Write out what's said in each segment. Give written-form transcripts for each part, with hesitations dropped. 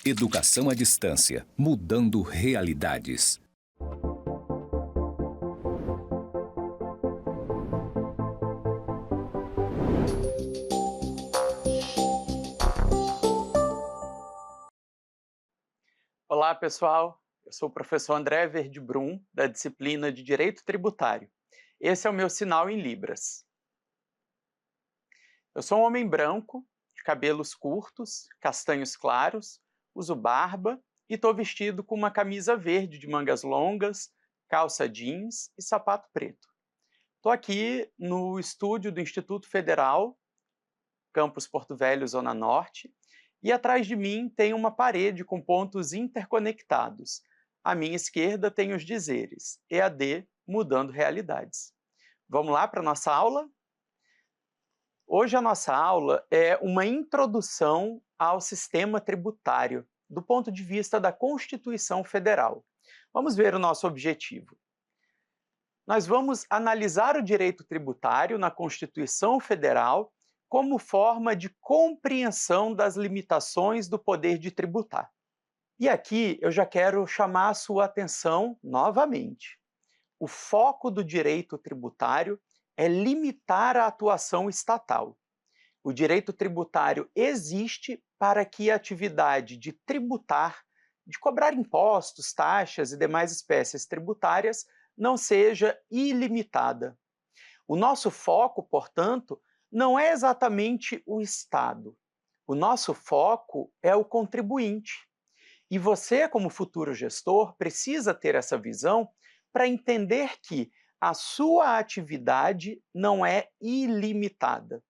Educação à distância, mudando realidades. Olá, pessoal. Eu sou o professor André Verdibrum, da disciplina de Direito Tributário. Esse é o meu sinal em Libras. Eu sou um homem branco, de cabelos curtos, castanhos claros, uso barba e estou vestido com uma camisa verde de mangas longas, calça jeans e sapato preto. Estou aqui no estúdio do Instituto Federal, campus Porto Velho, Zona Norte, e atrás de mim tem uma parede com pontos interconectados. À minha esquerda tem os dizeres EAD mudando realidades. Vamos lá para a nossa aula? Hoje a nossa aula é uma introdução ao sistema tributário, do ponto de vista da Constituição Federal. Vamos ver o nosso objetivo. Nós vamos analisar o direito tributário na Constituição Federal como forma de compreensão das limitações do poder de tributar. E aqui eu já quero chamar a sua atenção novamente. O foco do direito tributário é limitar a atuação estatal. O direito tributário existe para que a atividade de tributar, de cobrar impostos, taxas e demais espécies tributárias, não seja ilimitada. O nosso foco, portanto, não é exatamente o Estado. O nosso foco é o contribuinte. E você, como futuro gestor, precisa ter essa visão para entender que a sua atividade não é ilimitada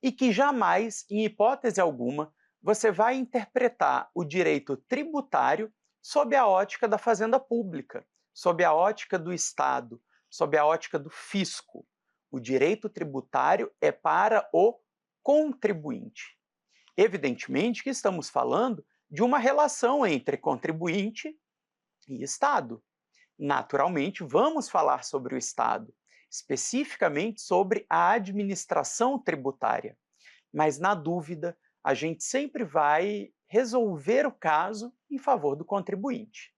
e que jamais, em hipótese alguma, você vai interpretar o direito tributário sob a ótica da fazenda pública, sob a ótica do Estado, sob a ótica do fisco. O direito tributário é para o contribuinte. Evidentemente que estamos falando de uma relação entre contribuinte e Estado. Naturalmente, vamos falar sobre o Estado, especificamente sobre a administração tributária. Mas, na dúvida, a gente sempre vai resolver o caso em favor do contribuinte.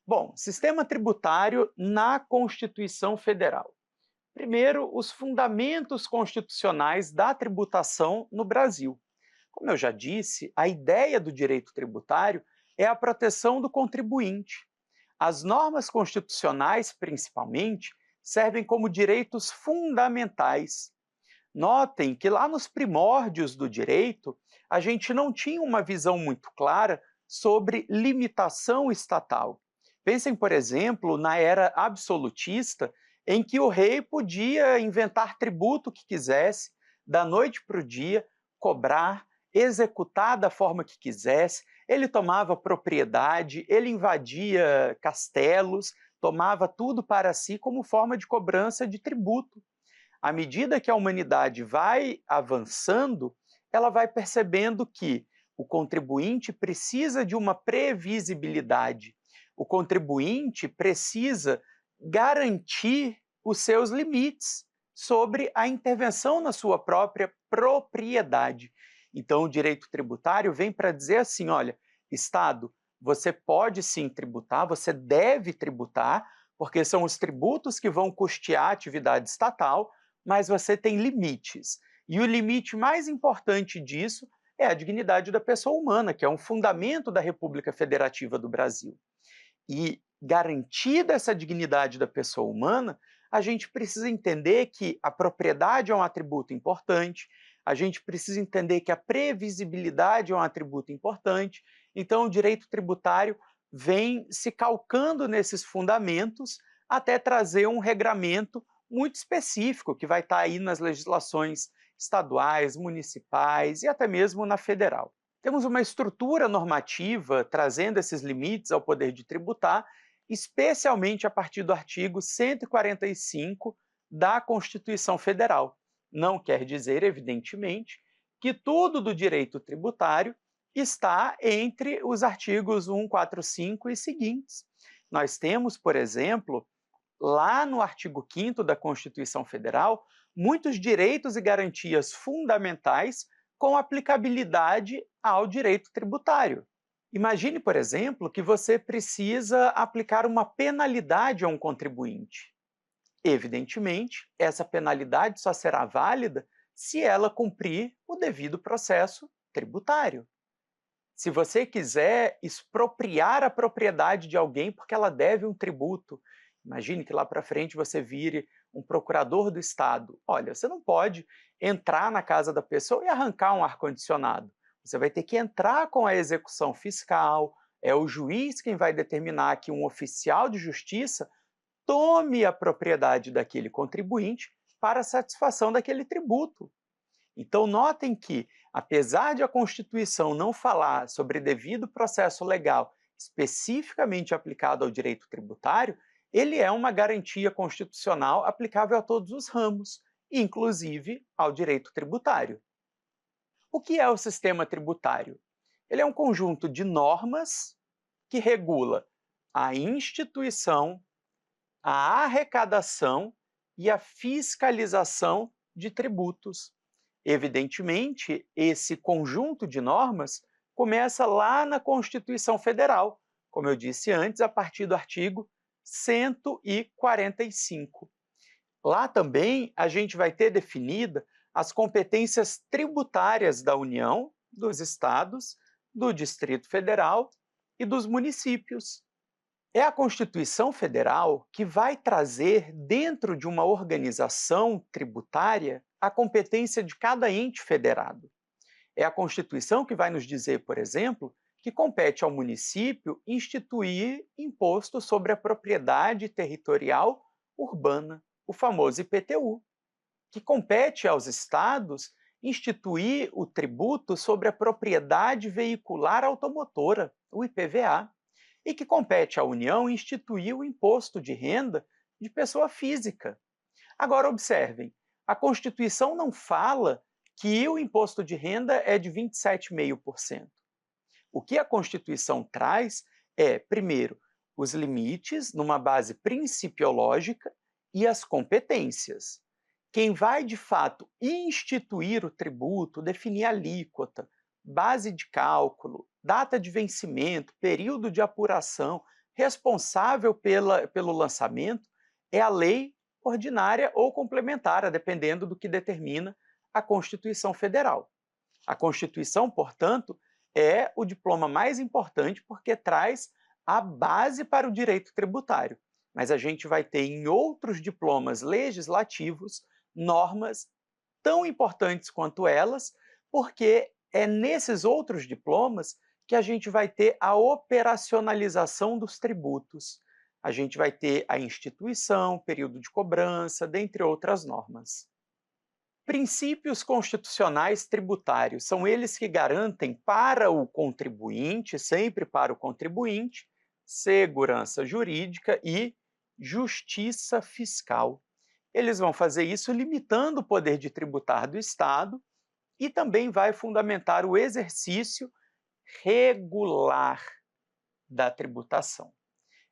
Bom, sistema tributário na Constituição Federal. Primeiro, os fundamentos constitucionais da tributação no Brasil. Como eu já disse, a ideia do direito tributário é a proteção do contribuinte. As normas constitucionais, principalmente, servem como direitos fundamentais. Notem que lá nos primórdios do direito, a gente não tinha uma visão muito clara sobre limitação estatal. Pensem, por exemplo, na era absolutista, em que o rei podia inventar tributo que quisesse, da noite para o dia, cobrar, executar da forma que quisesse, ele tomava propriedade, ele invadia castelos, tomava tudo para si como forma de cobrança de tributo. À medida que a humanidade vai avançando, ela vai percebendo que o contribuinte precisa de uma previsibilidade. O contribuinte precisa garantir os seus limites sobre a intervenção na sua própria propriedade. Então, o direito tributário vem para dizer assim: olha, Estado, você pode sim tributar, você deve tributar, porque são os tributos que vão custear a atividade estatal, mas você tem limites. E o limite mais importante disso é a dignidade da pessoa humana, que é um fundamento da República Federativa do Brasil. E, garantida essa dignidade da pessoa humana, a gente precisa entender que a propriedade é um atributo importante, a gente precisa entender que a previsibilidade é um atributo importante. Então, o direito tributário vem se calcando nesses fundamentos até trazer um regramento muito específico, que vai estar aí nas legislações estaduais, municipais e até mesmo na federal. Temos uma estrutura normativa trazendo esses limites ao poder de tributar, especialmente a partir do artigo 145 da Constituição Federal. Não quer dizer, evidentemente, que tudo do direito tributário está entre os artigos 145 e seguintes. Nós temos, por exemplo, lá no artigo 5º da Constituição Federal, muitos direitos e garantias fundamentais com aplicabilidade ao direito tributário. Imagine, por exemplo, que você precisa aplicar uma penalidade a um contribuinte. Evidentemente, essa penalidade só será válida se ela cumprir o devido processo tributário. Se você quiser expropriar a propriedade de alguém porque ela deve um tributo, imagine que lá para frente você vire um procurador do Estado. Olha, você não pode entrar na casa da pessoa e arrancar um ar-condicionado. Você vai ter que entrar com a execução fiscal, é o juiz quem vai determinar que um oficial de justiça tome a propriedade daquele contribuinte para a satisfação daquele tributo. Então, notem que, apesar de a Constituição não falar sobre devido processo legal especificamente aplicado ao direito tributário, ele é uma garantia constitucional aplicável a todos os ramos, inclusive ao direito tributário. O que é o sistema tributário? Ele é um conjunto de normas que regula a instituição, a arrecadação e a fiscalização de tributos. Evidentemente, esse conjunto de normas começa lá na Constituição Federal, como eu disse antes, a partir do artigo 145. Lá também a gente vai ter definida as competências tributárias da União, dos estados, do Distrito Federal e dos municípios. É a Constituição Federal que vai trazer, dentro de uma organização tributária, a competência de cada ente federado. É a Constituição que vai nos dizer, por exemplo, que compete ao município instituir imposto sobre a propriedade territorial urbana, o famoso IPTU, que compete aos estados instituir o tributo sobre a propriedade veicular automotora, o IPVA, e que compete à União instituir o imposto de renda de pessoa física. Agora, observem, a Constituição não fala que o imposto de renda é de 27,5%. O que a Constituição traz é, primeiro, os limites numa base principiológica e as competências. Quem vai, de fato, instituir o tributo, definir a alíquota, base de cálculo, data de vencimento, período de apuração, responsável pelo lançamento, é a lei ordinária ou complementar, dependendo do que determina a Constituição Federal. A Constituição, portanto, é o diploma mais importante porque traz a base para o direito tributário. Mas a gente vai ter em outros diplomas legislativos normas tão importantes quanto elas, porque é nesses outros diplomas que a gente vai ter a operacionalização dos tributos. A gente vai ter a instituição, período de cobrança, dentre outras normas. Princípios constitucionais tributários são eles que garantem para o contribuinte, sempre para o contribuinte, segurança jurídica e justiça fiscal. Eles vão fazer isso limitando o poder de tributar do Estado e também vai fundamentar o exercício regular da tributação.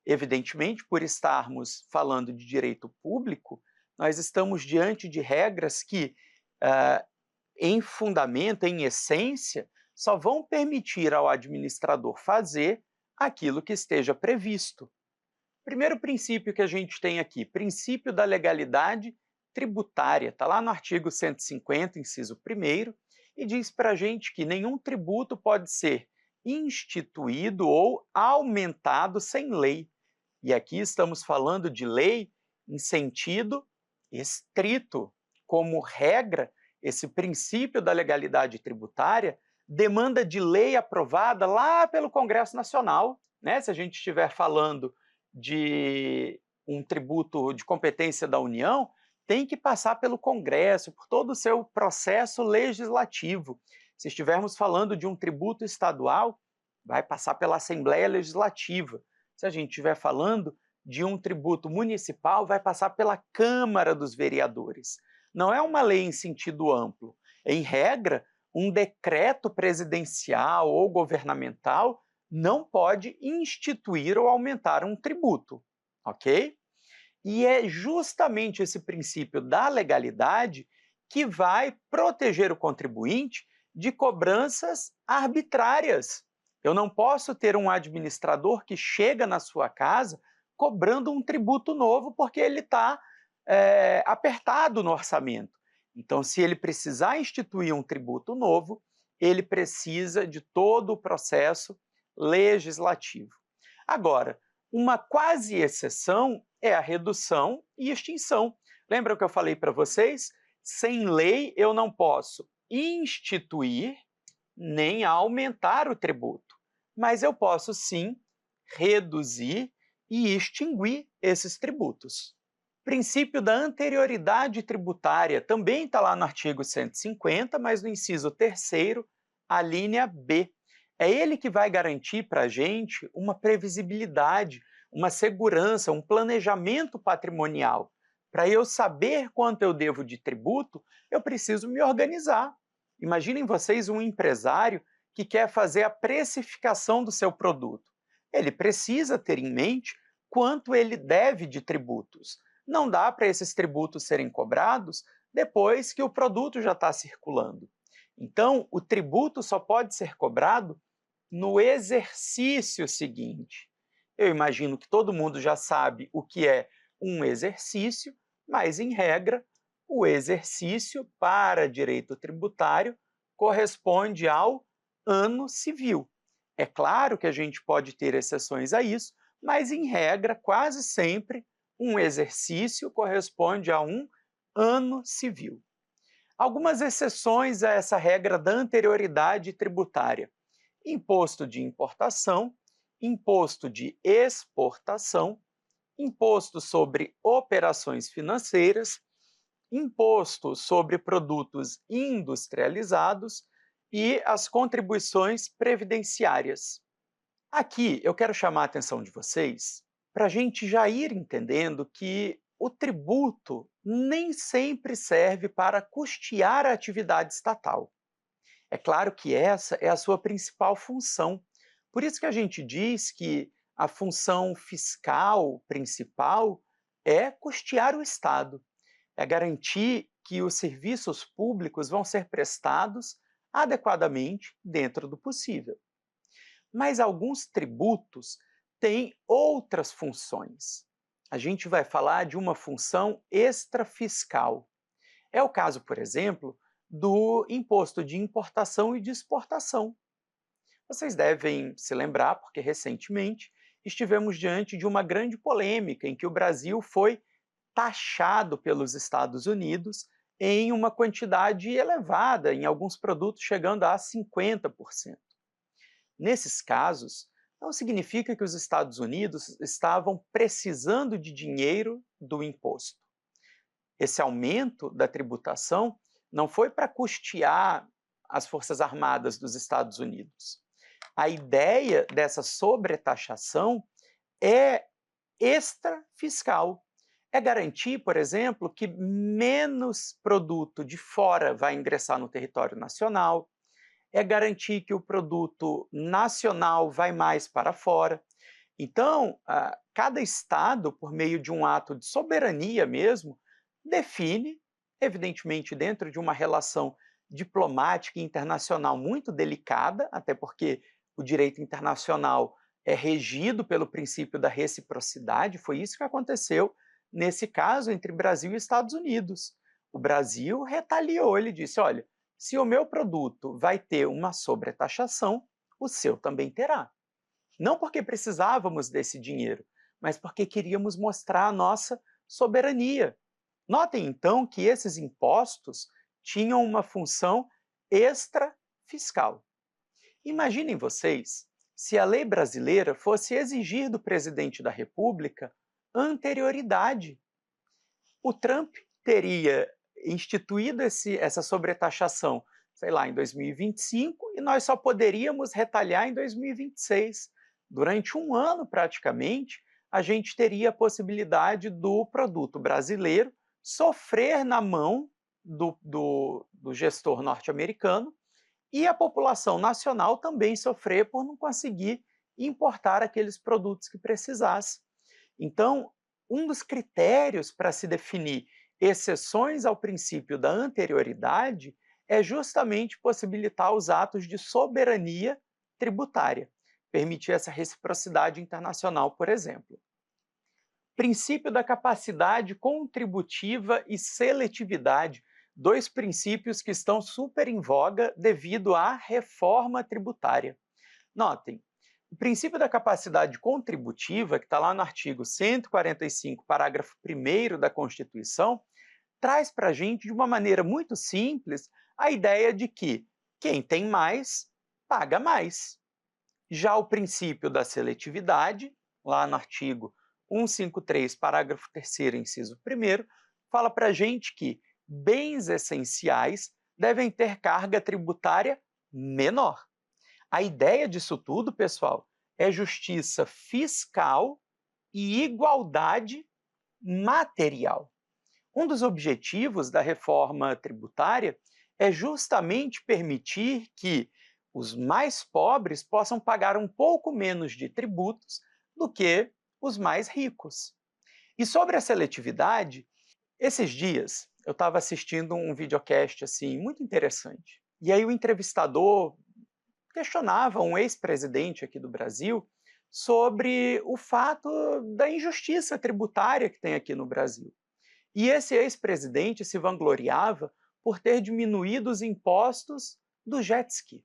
Evidentemente, por estarmos falando de direito público, nós estamos diante de regras que, em fundamento, em essência, só vão permitir ao administrador fazer aquilo que esteja previsto. Primeiro princípio que a gente tem aqui, princípio da legalidade tributária, está lá no artigo 150, inciso 1º, e diz para a gente que nenhum tributo pode ser instituído ou aumentado sem lei. E aqui estamos falando de lei em sentido estrito. Como regra, esse princípio da legalidade tributária demanda de lei aprovada lá pelo Congresso Nacional, né? Se a gente estiver falando de um tributo de competência da União, tem que passar pelo Congresso, por todo o seu processo legislativo. Se estivermos falando de um tributo estadual, vai passar pela Assembleia Legislativa. Se a gente estiver falando de um tributo municipal, vai passar pela Câmara dos Vereadores. Não é uma lei em sentido amplo. Em regra, um decreto presidencial ou governamental não pode instituir ou aumentar um tributo, ok? E é justamente esse princípio da legalidade que vai proteger o contribuinte de cobranças arbitrárias, Eu não posso ter um administrador que chega na sua casa cobrando um tributo novo porque ele está apertado no orçamento. Então, se ele precisar instituir um tributo novo, ele precisa de todo o processo legislativo. Agora, uma quase exceção é a redução e extinção. Lembra que eu falei para vocês? Sem lei eu não posso instituir nem aumentar o tributo, mas eu posso sim reduzir e extinguir esses tributos. O princípio da anterioridade tributária também está lá no artigo 150, mas no inciso 3º, a linha B. É ele que vai garantir para a gente uma previsibilidade, uma segurança, um planejamento patrimonial. Para eu saber quanto eu devo de tributo, eu preciso me organizar. Imaginem vocês um empresário que quer fazer a precificação do seu produto. Ele precisa ter em mente quanto ele deve de tributos. Não dá para esses tributos serem cobrados depois que o produto já está circulando. Então, o tributo só pode ser cobrado no exercício seguinte. Eu imagino que todo mundo já sabe o que é um exercício, mas, em regra, o exercício para direito tributário corresponde ao ano civil. É claro que a gente pode ter exceções a isso, mas, em regra, quase sempre, um exercício corresponde a um ano civil. Algumas exceções a essa regra da anterioridade tributária: imposto de importação, imposto de exportação, imposto sobre operações financeiras, imposto sobre produtos industrializados e as contribuições previdenciárias. Aqui eu quero chamar a atenção de vocês para a gente já ir entendendo que o tributo nem sempre serve para custear a atividade estatal. É claro que essa é a sua principal função. Por isso que a gente diz que a função fiscal principal é custear o Estado, é garantir que os serviços públicos vão ser prestados adequadamente dentro do possível. Mas alguns tributos têm outras funções. A gente vai falar de uma função extrafiscal. É o caso, por exemplo, do imposto de importação e de exportação. Vocês devem se lembrar, porque recentemente estivemos diante de uma grande polêmica em que o Brasil foi taxado pelos Estados Unidos em uma quantidade elevada, em alguns produtos chegando a 50%. Nesses casos, não significa que os Estados Unidos estavam precisando de dinheiro do imposto. Esse aumento da tributação não foi para custear as Forças Armadas dos Estados Unidos. A ideia dessa sobretaxação é extrafiscal. É garantir, por exemplo, que menos produto de fora vai ingressar no território nacional, é garantir que o produto nacional vai mais para fora. Então, cada estado, por meio de um ato de soberania mesmo, define, evidentemente dentro de uma relação diplomática e internacional muito delicada, até porque o direito internacional é regido pelo princípio da reciprocidade, foi isso que aconteceu nesse caso entre Brasil e Estados Unidos. O Brasil retaliou, ele disse: olha, se o meu produto vai ter uma sobretaxação, o seu também terá. Não porque precisávamos desse dinheiro, mas porque queríamos mostrar a nossa soberania. Notem então que esses impostos tinham uma função extrafiscal. Imaginem vocês se a lei brasileira fosse exigir do presidente da República anterioridade. O Trump teria instituído essa sobretaxação, sei lá, em 2025, e nós só poderíamos retaliar em 2026. Durante um ano, praticamente, a gente teria a possibilidade do produto brasileiro sofrer na mão do gestor norte-americano e a população nacional também sofrer por não conseguir importar aqueles produtos que precisasse. Então, um dos critérios para se definir exceções ao princípio da anterioridade é justamente possibilitar os atos de soberania tributária, permitir essa reciprocidade internacional, por exemplo. Princípio da capacidade contributiva e seletividade, dois princípios que estão super em voga devido à reforma tributária. Notem, o princípio da capacidade contributiva, que está lá no artigo 145, parágrafo 1º da Constituição, traz para a gente, de uma maneira muito simples, a ideia de que quem tem mais, paga mais. Já o princípio da seletividade, lá no artigo 153, parágrafo 3º, inciso 1º, fala para a gente que bens essenciais devem ter carga tributária menor. A ideia disso tudo, pessoal, é justiça fiscal e igualdade material. Um dos objetivos da reforma tributária é justamente permitir que os mais pobres possam pagar um pouco menos de tributos do que os mais ricos. E sobre a seletividade, esses dias eu estava assistindo um videocast assim muito interessante. E aí o entrevistador questionava um ex-presidente aqui do Brasil sobre o fato da injustiça tributária que tem aqui no Brasil. E esse ex-presidente se vangloriava por ter diminuído os impostos do jet ski.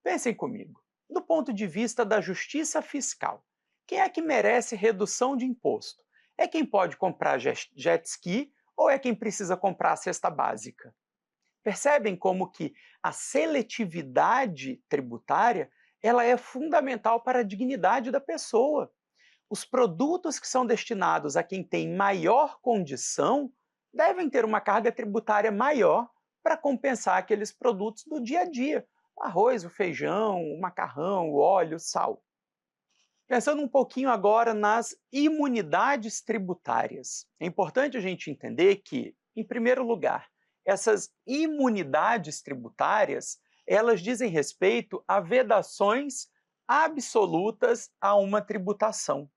Pensem comigo, do ponto de vista da justiça fiscal, quem é que merece redução de imposto? É quem pode comprar jet ski ou é quem precisa comprar a cesta básica? Percebem como que a seletividade tributária ela é fundamental para a dignidade da pessoa. Os produtos que são destinados a quem tem maior condição devem ter uma carga tributária maior para compensar aqueles produtos do dia a dia. O arroz, o feijão, o macarrão, o óleo, o sal. Pensando um pouquinho agora nas imunidades tributárias. É importante a gente entender que, em primeiro lugar, essas imunidades tributárias, elas dizem respeito a vedações absolutas a uma tributação.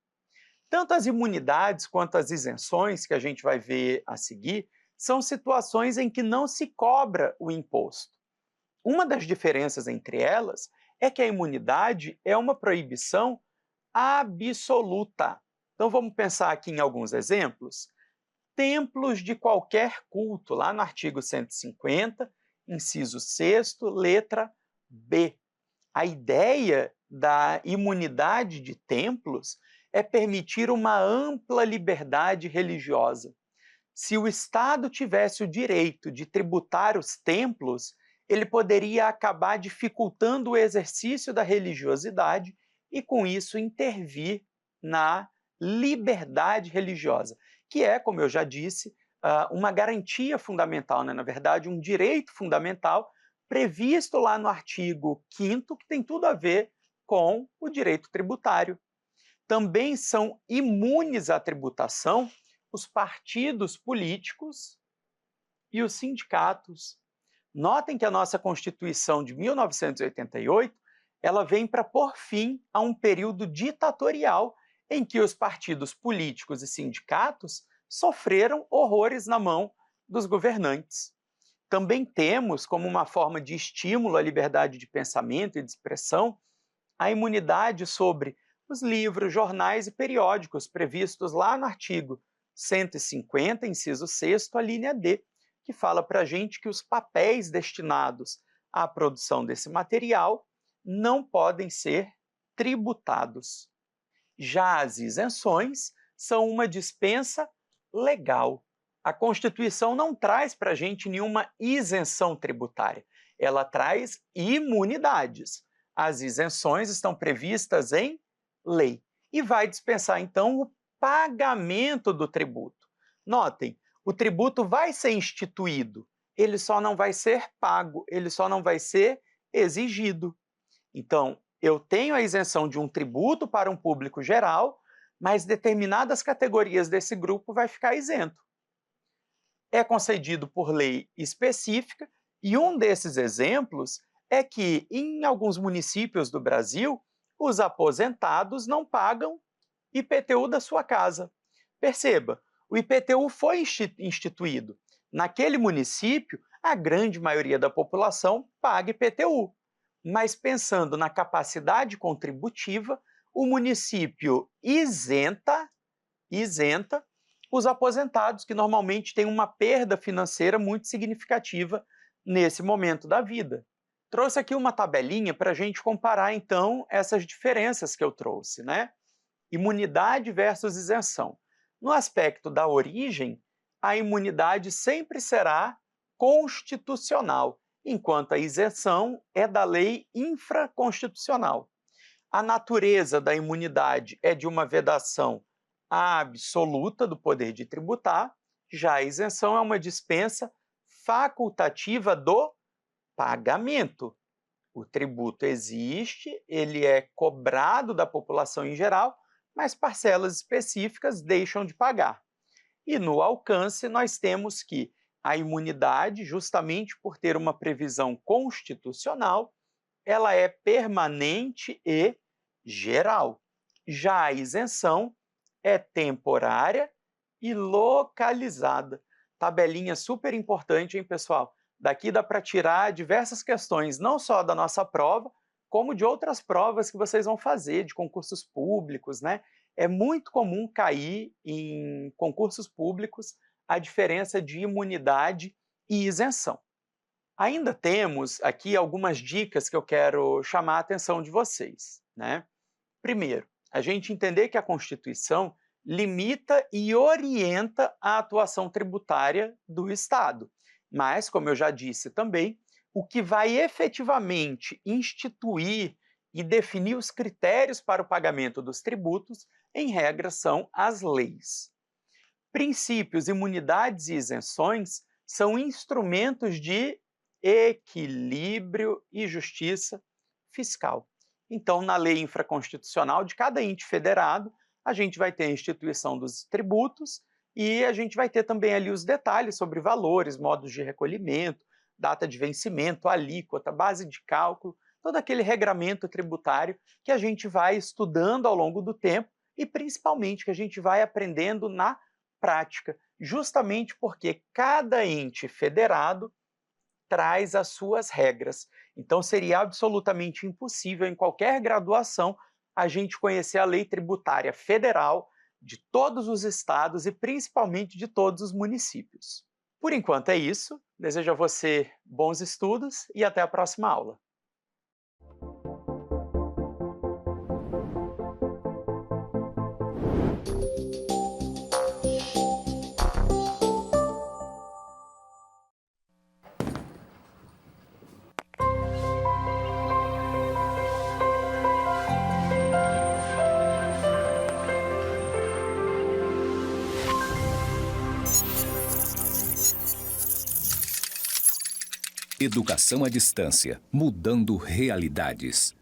Tanto as imunidades quanto as isenções, que a gente vai ver a seguir, são situações em que não se cobra o imposto. Uma das diferenças entre elas é que a imunidade é uma proibição absoluta. Então vamos pensar aqui em alguns exemplos. Templos de qualquer culto, lá no artigo 150, inciso 6º, letra B. A ideia da imunidade de templos é permitir uma ampla liberdade religiosa. Se o Estado tivesse o direito de tributar os templos, ele poderia acabar dificultando o exercício da religiosidade e, com isso, intervir na liberdade religiosa, que é, como eu já disse, uma garantia fundamental, né? Na verdade, um direito fundamental previsto lá no artigo 5º, que tem tudo a ver com o direito tributário. Também são imunes à tributação os partidos políticos e os sindicatos. Notem que a nossa Constituição de 1988 ela vem para pôr fim a um período ditatorial em que os partidos políticos e sindicatos sofreram horrores na mão dos governantes. Também temos, como uma forma de estímulo à liberdade de pensamento e de expressão, a imunidade sobre os livros, jornais e periódicos previstos lá no artigo 150, inciso 6º, a linha D, que fala para a gente que os papéis destinados à produção desse material não podem ser tributados. Já as isenções são uma dispensa legal. A Constituição não traz para a gente nenhuma isenção tributária, ela traz imunidades. As isenções estão previstas em lei e vai dispensar, então, o pagamento do tributo. Notem, o tributo vai ser instituído, ele só não vai ser pago, ele só não vai ser exigido. Então, eu tenho a isenção de um tributo para um público geral, mas determinadas categorias desse grupo vai ficar isento. É concedido por lei específica, e um desses exemplos é que, em alguns municípios do Brasil, os aposentados não pagam IPTU da sua casa. Perceba, o IPTU foi instituído. Naquele município, a grande maioria da população paga IPTU. mas pensando na capacidade contributiva, o município isenta os aposentados, que normalmente têm uma perda financeira muito significativa nesse momento da vida. Trouxe aqui uma tabelinha para a gente comparar, então, essas diferenças que eu trouxe, né? Imunidade versus isenção. No aspecto da origem, a imunidade sempre será constitucional, enquanto a isenção é da lei infraconstitucional. A natureza da imunidade é de uma vedação absoluta do poder de tributar, já a isenção é uma dispensa facultativa do pagamento. O tributo existe, ele é cobrado da população em geral, mas parcelas específicas deixam de pagar. E no alcance, nós temos que a imunidade, justamente por ter uma previsão constitucional, ela é permanente e geral. Já a isenção é temporária e localizada. Tabelinha super importante, hein, pessoal? Daqui dá para tirar diversas questões, não só da nossa prova, como de outras provas que vocês vão fazer, de concursos públicos, né? É muito comum cair em concursos públicos a diferença de imunidade e isenção. Ainda temos aqui algumas dicas que eu quero chamar a atenção de vocês, né? Primeiro, a gente entender que a Constituição limita e orienta a atuação tributária do Estado. Mas, como eu já disse também, o que vai efetivamente instituir e definir os critérios para o pagamento dos tributos, em regra, são as leis. Princípios, imunidades e isenções são instrumentos de equilíbrio e justiça fiscal. Então, na lei infraconstitucional de cada ente federado, a gente vai ter a instituição dos tributos e a gente vai ter também ali os detalhes sobre valores, modos de recolhimento, data de vencimento, alíquota, base de cálculo, todo aquele regramento tributário que a gente vai estudando ao longo do tempo e principalmente que a gente vai aprendendo na prática, justamente porque cada ente federado traz as suas regras. Então, seria absolutamente impossível, em qualquer graduação, a gente conhecer a lei tributária federal de todos os estados e principalmente de todos os municípios. Por enquanto é isso. Desejo a você bons estudos e até a próxima aula. Educação à distância, mudando realidades.